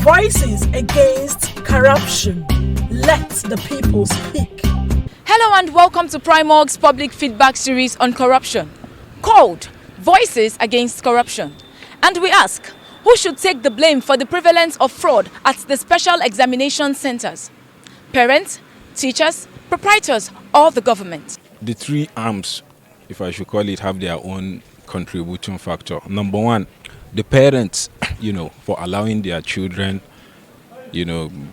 Voices against corruption. Let the people speak. Hello and welcome to Primorg's public feedback series on corruption, called Voices Against Corruption. And we ask, who should take the blame for the prevalence of fraud at the special examination centers? Parents, teachers, proprietors, or the government? The three arms, if I should call it, have their own contributing factor. Number one, the parents, for allowing their children,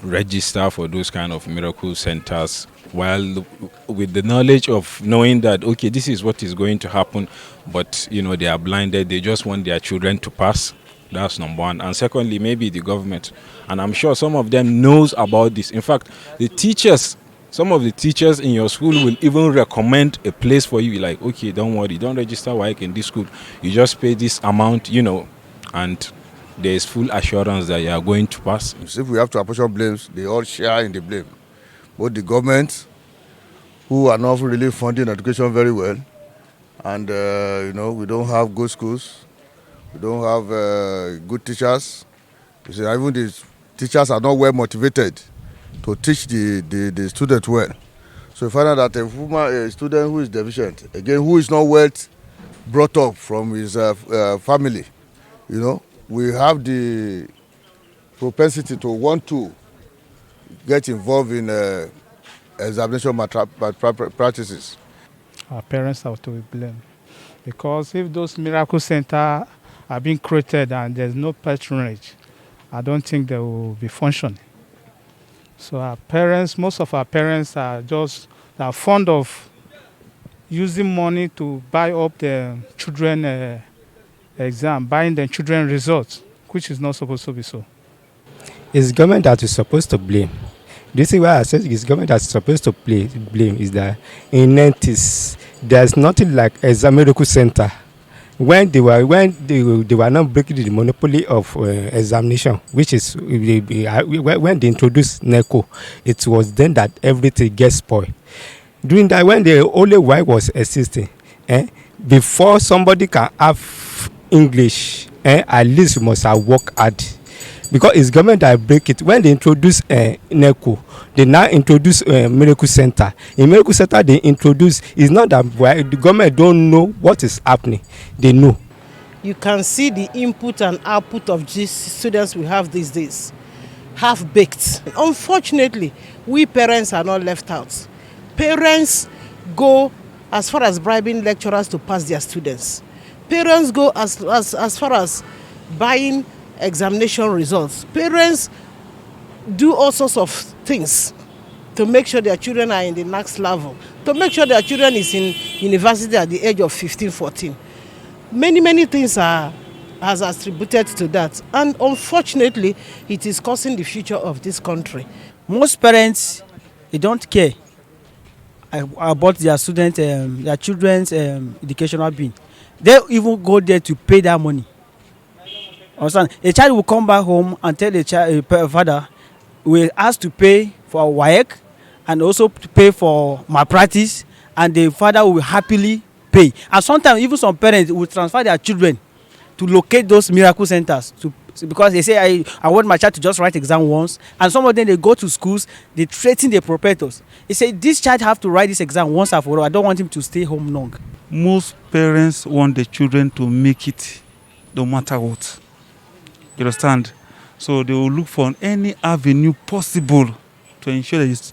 register for those kind of miracle centers, while with the knowledge of knowing that, okay, this is what is going to happen, but, they are blinded. They just want their children to pass. That's number one. And secondly, maybe the government. And I'm sure some of them knows about this. In fact, some of the teachers in your school will even recommend a place for you. Like, okay, don't worry, don't register WAEC in this school. You just pay this amount, and there is full assurance that you are going to pass. If we have to apportion blames, they all share in the blame. Both the government, who are not really funding education very well, and we don't have good schools, we don't have good teachers. Even the teachers are not well motivated to teach the student well. So you find out that a student who is deficient, again, who is not well brought up from his family, we have the propensity to want to get involved in examination practices. Our parents have to be blamed, because if those miracle centers are being created and there's no patronage, I don't think they will be functioning. So most of our parents are fond of using money to buy up the children exam, buying the children results, which is not supposed to be so. It's government that is supposed to blame. This is why I said it's government that's supposed to blame is that in 90s, there's nothing like a miracle center. When they were not breaking the monopoly of examination, which is when they introduced NECO, it was then that everything gets spoiled. During that, when the only wife was existing, before somebody can have English, at least you must have worked hard. Because it's government that break it. When they introduce NECO, they now introduce Miracle Center. In Miracle Center, they introduce, it's not that the government don't know what is happening. They know. You can see the input and output of these students we have these days, half-baked. Unfortunately, we parents are not left out. Parents go as far as bribing lecturers to pass their students. Parents go as far as buying examination results. Parents do all sorts of things to make sure their children are in the next level, to make sure their children is in university at the age of 15, 14. Many things has attributed to that, and unfortunately, it is causing the future of this country. Most parents, they don't care about their students, their children's educational being. They even go there to pay that money. Understand? A child will come back home and tell the father, we asked to pay for WAEC and also to pay for malpractice, and the father will happily pay. And sometimes even some parents will transfer their children to locate those miracle centers because they say, I want my child to just write exam once. And some of them, they go to schools, they threaten the proprietors. They say, this child have to write this exam once and for all. I don't want him to stay home long. Most parents want the children to make it no matter what. You understand? So they will look for any avenue possible to ensure that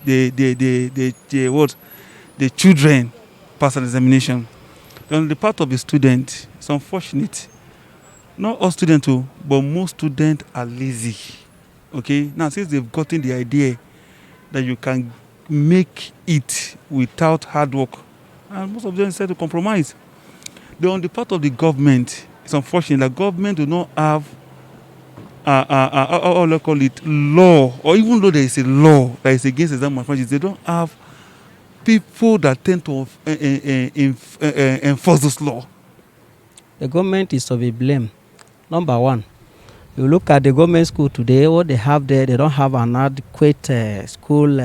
the children pass an examination. On the part of the student, it's unfortunate. Not all students, but most students are lazy. Okay? Now, since they've gotten the idea that you can make it without hard work, and most of them decide to compromise. Then on the part of the government, it's unfortunate that government do not have law, or even though there is a law that is against exam malpractice, they don't have people that tend to enforce this law. The government is to be blamed. Number one, you look at the government school today, what they have there, they don't have an adequate school,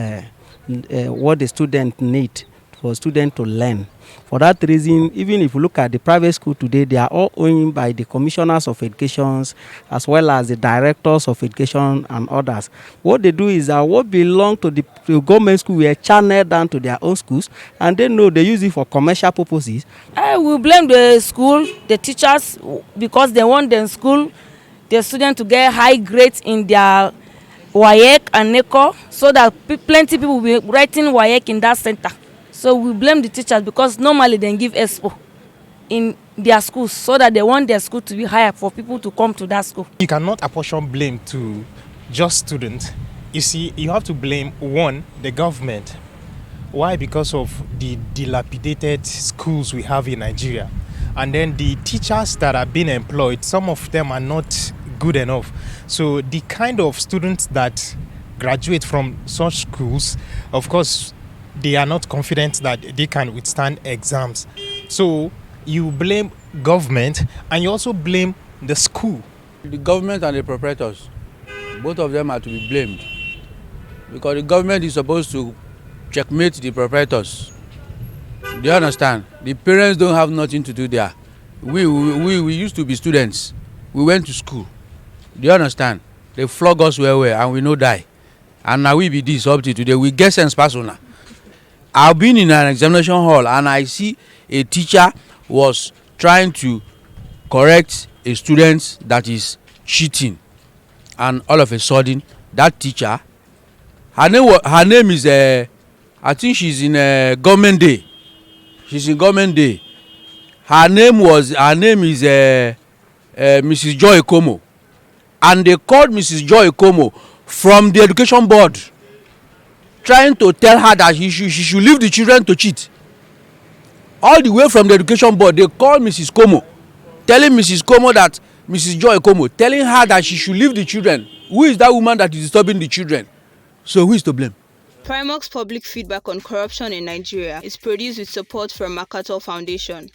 what the students need for students to learn. For that reason, even if you look at the private school today, they are all owned by the commissioners of education as well as the directors of education and others. What they do is that what belong to the government school were channeled down to their own schools, and they know they use it for commercial purposes. We blame the school, the teachers, because they want the school, the students to get high grades in their WAEC and NECO, so that plenty people will be writing WAEC in that center. So we blame the teachers because normally they give expo in their schools so that they want their school to be higher for people to come to that school. You cannot apportion blame to just students. You see, you have to blame, one, the government. Why? Because of the dilapidated schools we have in Nigeria. And then the teachers that are being employed, some of them are not good enough. So the kind of students that graduate from such schools, of course, they are not confident that they can withstand exams. So you blame government and you also blame the school. The government and the proprietors, both of them are to be blamed, because the government is supposed to checkmate the proprietors. Do you understand? The parents don't have nothing to do there. We used to be students. We went to school. Do you understand? They flog us well and we no die. And now we be this up to today. We get sense persona. I've been in an examination hall and I see a teacher was trying to correct a student that is cheating, and all of a sudden that teacher, her name is I think she's in government day. She's in government day. Her name is Mrs. Joy Como, and they called Mrs. Joy Como from the education board, trying to tell her that she should leave the children to cheat. All the way from the education board, they called Mrs. Como, telling Mrs. Como that Mrs. Joy Como, telling her that she should leave the children. Who is that woman that is disturbing the children? So who is to blame? Primog's public feedback on corruption in Nigeria is produced with support from MacArthur Foundation.